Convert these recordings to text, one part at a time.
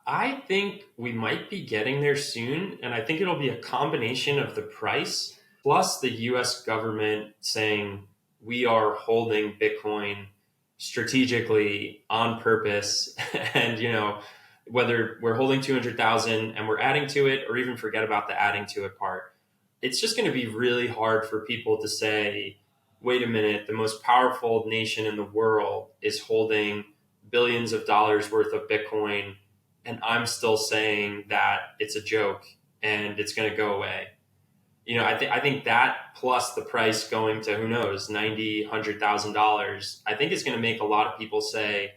I think we might be getting there soon, and I think it'll be a combination of the price plus the US government saying we are holding Bitcoin strategically on purpose. And, whether we're holding 200,000 and we're adding to it, or even forget about the adding to it part, it's just going to be really hard for people to say, wait a minute, the most powerful nation in the world is holding billions of dollars worth of Bitcoin, and I'm still saying that it's a joke and it's going to go away. I think that plus the price going to, who knows, 90, $100,000, I think is going to make a lot of people say,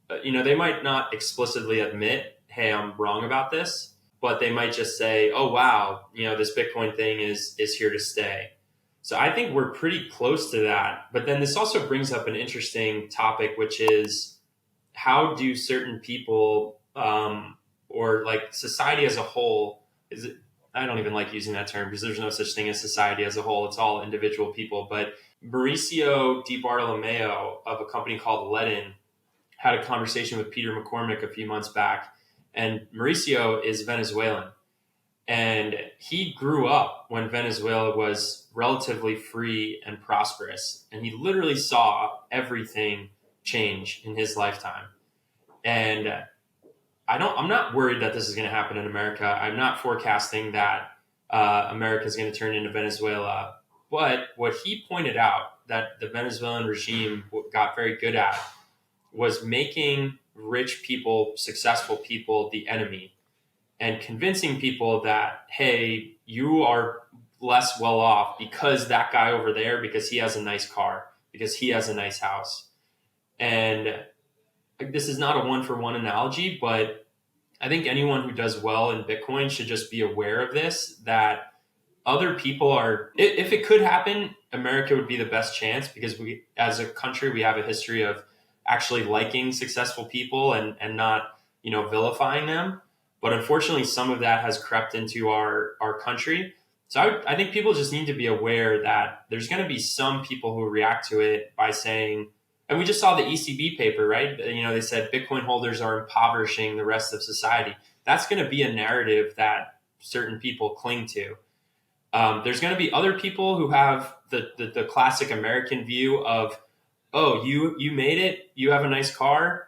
they might not explicitly admit, hey, I'm wrong about this, but they might just say, oh, wow, this Bitcoin thing is here to stay. So I think we're pretty close to that. But then this also brings up an interesting topic, which is how do certain people, or like society as a whole, is it, I don't even like using that term because there's no such thing as society as a whole. It's all individual people. But Mauricio Di Bartolomeo of a company called Ledin had a conversation with Peter McCormick a few months back. And Mauricio is Venezuelan. And he grew up when Venezuela was relatively free and prosperous. And he literally saw everything change in his lifetime. And I'm not worried that this is going to happen in America. I'm not forecasting that America is going to turn into Venezuela. But what he pointed out that the Venezuelan regime got very good at was making rich people, successful people, the enemy, and convincing people that, hey, you are less well off because that guy over there, because he has a nice car, because he has a nice house. And this is not a one-for-one analogy, but I think anyone who does well in Bitcoin should just be aware of this, that other people are, if it could happen, America would be the best chance because we, as a country, we have a history of actually liking successful people and not, vilifying them. But unfortunately, some of that has crept into our country. So I think people just need to be aware that there's going to be some people who react to it by saying, and we just saw the ECB paper, right? They said Bitcoin holders are impoverishing the rest of society. That's going to be a narrative that certain people cling to. There's going to be other people who have the classic American view of, oh, you made it, you have a nice car,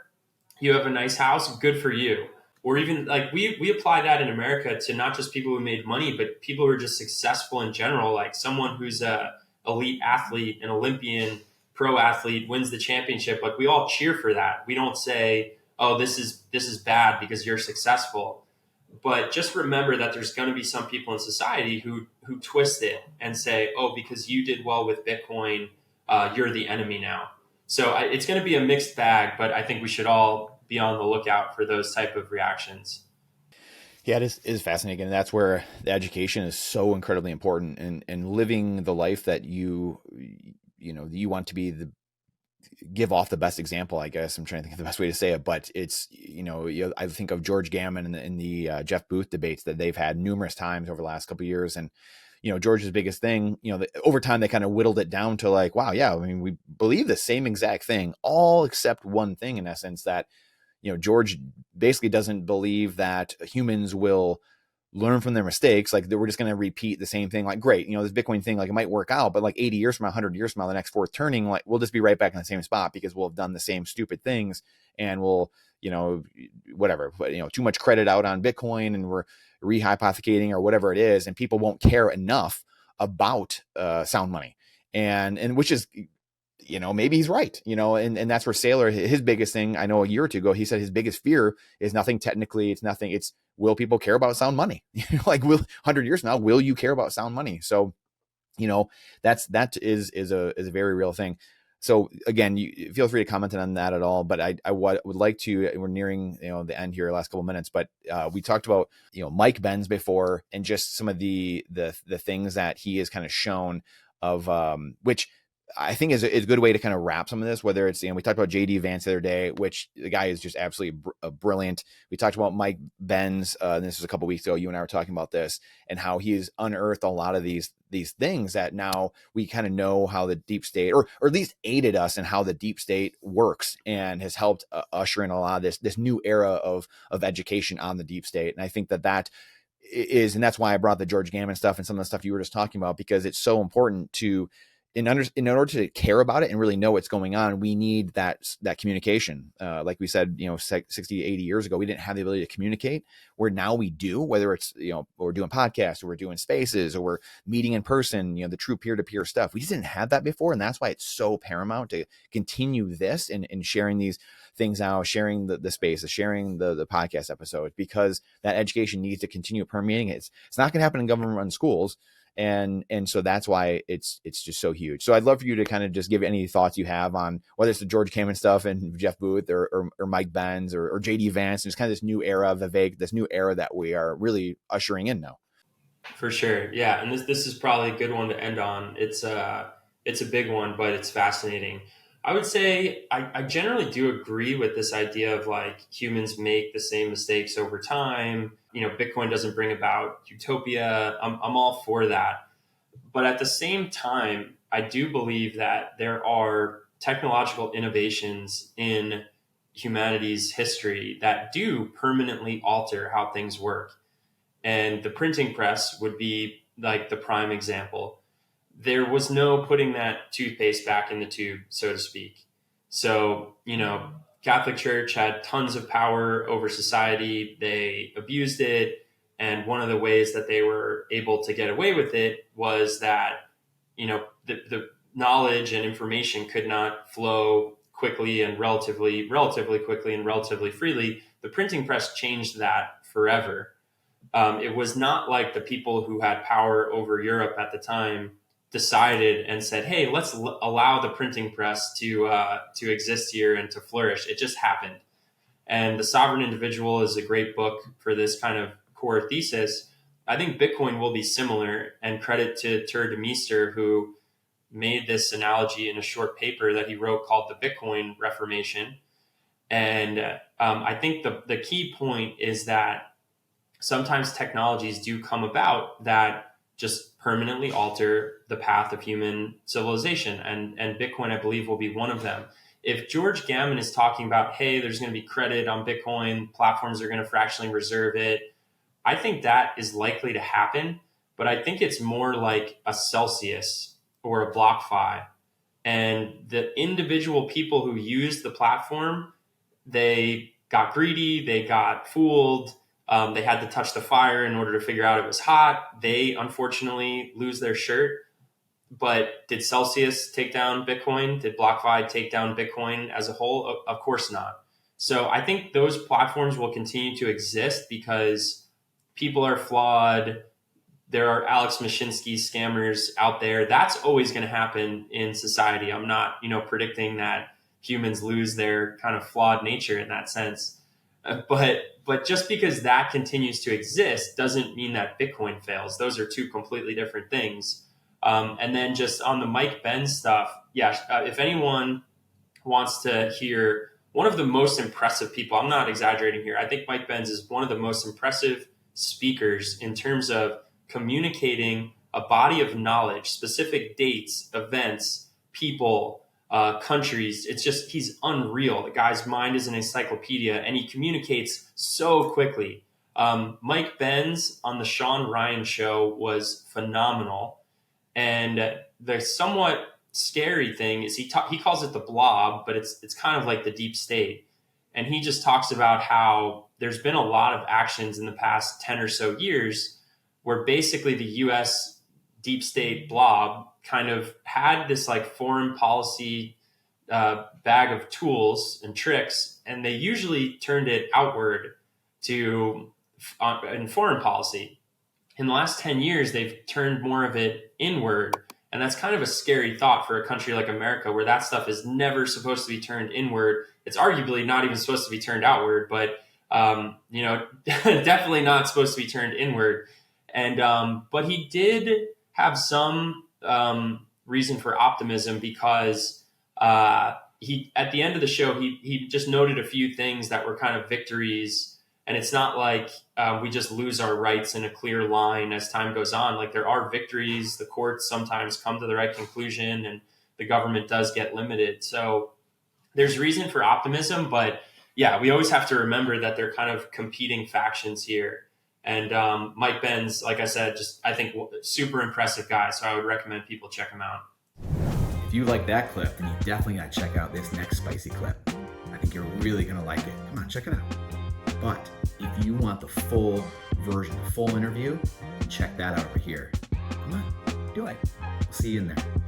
you have a nice house, good for you. Or even like we apply that in America to not just people who made money, but people who are just successful in general, like someone who's a elite athlete, an Olympian, pro athlete wins the championship. Like we all cheer for that. We don't say, oh, this is bad because you're successful. But just remember that there's going to be some people in society who twist it and say, oh, because you did well with Bitcoin, you're the enemy now. So it's going to be a mixed bag, but I think we should all be on the lookout for those type of reactions. Yeah, it is fascinating. And that's where the education is so incredibly important, and living the life that you want to be give off the best example, I guess. I'm trying to think of the best way to say it, but it's, I think of George Gammon in the Jeff Booth debates that they've had numerous times over the last couple of years. And, George's biggest thing, over time, they kind of whittled it down to like, wow, yeah, I mean, we believe the same exact thing, all except one thing, in essence, that, George basically doesn't believe that humans will learn from their mistakes. Like we're just going to repeat the same thing. Like, great, this Bitcoin thing, like it might work out, but like 80 years from now, 100 years from now, the next fourth turning, like we'll just be right back in the same spot because we'll have done the same stupid things, and we'll, whatever, but, too much credit out on Bitcoin, and we're rehypothecating or whatever it is. And people won't care enough about sound money. And which is, maybe he's right, and that's where Saylor, his biggest thing, I know a year or two ago, he said his biggest fear is nothing technically, it's nothing, it's, will people care about sound money? Like, will 100 years from now, will you care about sound money? So, that is a very real thing. So again, you feel free to comment on that at all, but I would like to, we're nearing, the end here, last couple of minutes, but we talked about, Mike Benz before, and just some of the things that he has kind of shown of, which I think is a good way to kind of wrap some of this, whether it's, we talked about JD Vance the other day, which the guy is just absolutely brilliant. We talked about Mike Benz. And this was a couple of weeks ago. You and I were talking about this and how he's unearthed a lot of these things that now we kind of know how the deep state, or at least aided us in how the deep state works, and has helped usher in a lot of this new era of education on the deep state. And I think that is, and that's why I brought the George Gammon stuff and some of the stuff you were just talking about, because it's so important to, in order to care about it and really know what's going on, we need that communication. Like we said, 60, 80 years ago, we didn't have the ability to communicate, where now we do, whether it's, we're doing podcasts or we're doing spaces or we're meeting in person, the true peer-to-peer stuff. We just didn't have that before. And that's why it's so paramount to continue this and sharing these things out, sharing the spaces, sharing the podcast episodes, because that education needs to continue permeating. It's not going to happen in government-run schools. And so that's why it's just so huge. So I'd love for you to kind of just give any thoughts you have on whether it's the George Kamen stuff and Jeff Booth or Mike Benz or JD Vance. It's kind of this new era of Vivek, this new era that we are really ushering in now. For sure. Yeah. And this is probably a good one to end on. It's a big one, but it's fascinating. I would say I generally do agree with this idea of like humans make the same mistakes over time. Bitcoin doesn't bring about utopia. I'm all for that. But at the same time, I do believe that there are technological innovations in humanity's history that do permanently alter how things work. And the printing press would be like the prime example. There was no putting that toothpaste back in the tube, so to speak. So, Catholic Church had tons of power over society. They abused it. And one of the ways that they were able to get away with it was that, the knowledge and information could not flow quickly and relatively quickly and relatively freely. The printing press changed that forever. It was not like the people who had power over Europe at the time decided and said, "Hey, let's allow the printing press to exist here and to flourish." It just happened. And The Sovereign Individual is a great book for this kind of core thesis. I think Bitcoin will be similar, and credit to Tur de Meester, who made this analogy in a short paper that he wrote called The Bitcoin Reformation. And I think the key point is that sometimes technologies do come about that just permanently alter the path of human civilization. And Bitcoin, I believe, will be one of them. If George Gammon is talking about, hey, there's going to be credit on Bitcoin, platforms are going to fractionally reserve it, I think that is likely to happen. But I think it's more like a Celsius or a BlockFi. And the individual people who use the platform, they got greedy, they got fooled, they had to touch the fire in order to figure out it was hot. They unfortunately lose their shirt. But did Celsius take down Bitcoin? Did BlockFi take down Bitcoin as a whole? Of course not. So I think those platforms will continue to exist because people are flawed. There are Alex Mashinsky scammers out there. That's always going to happen in society. I'm not, predicting that humans lose their kind of flawed nature in that sense. But just because that continues to exist doesn't mean that Bitcoin fails. Those are two completely different things. And then just on the Mike Benz stuff, if anyone wants to hear one of the most impressive people, I'm not exaggerating here. I think Mike Benz is one of the most impressive speakers in terms of communicating a body of knowledge, specific dates, events, people, countries. It's just, he's unreal. The guy's mind is an encyclopedia and he communicates so quickly. Mike Benz on the Sean Ryan show was phenomenal. And the somewhat scary thing is he calls it the blob, but it's kind of like the deep state. And he just talks about how there's been a lot of actions in the past 10 or so years where basically the US deep state blob kind of had this like foreign policy bag of tools and tricks, and they usually turned it outward to in foreign policy. In the last 10 years, they've turned more of it inward. And that's kind of a scary thought for a country like America, where that stuff is never supposed to be turned inward. It's arguably not even supposed to be turned outward, but, definitely not supposed to be turned inward. And, but he did have some reason for optimism because he at the end of the show he just noted a few things that were kind of victories, and it's not like we just lose our rights in a clear line as time goes on. Like there are victories, the courts sometimes come to the right conclusion, and the government does get limited. So there's reason for optimism, but yeah, we always have to remember that they're kind of competing factions here. And Mike Benz, like I said, just I think super impressive guy. So I would recommend people check him out. If you like that clip, then you definitely got to check out this next spicy clip. I think you're really going to like it. Come on, check it out. But if you want the full version, the full interview, check that out over here. Come on, do it. We'll see you in there.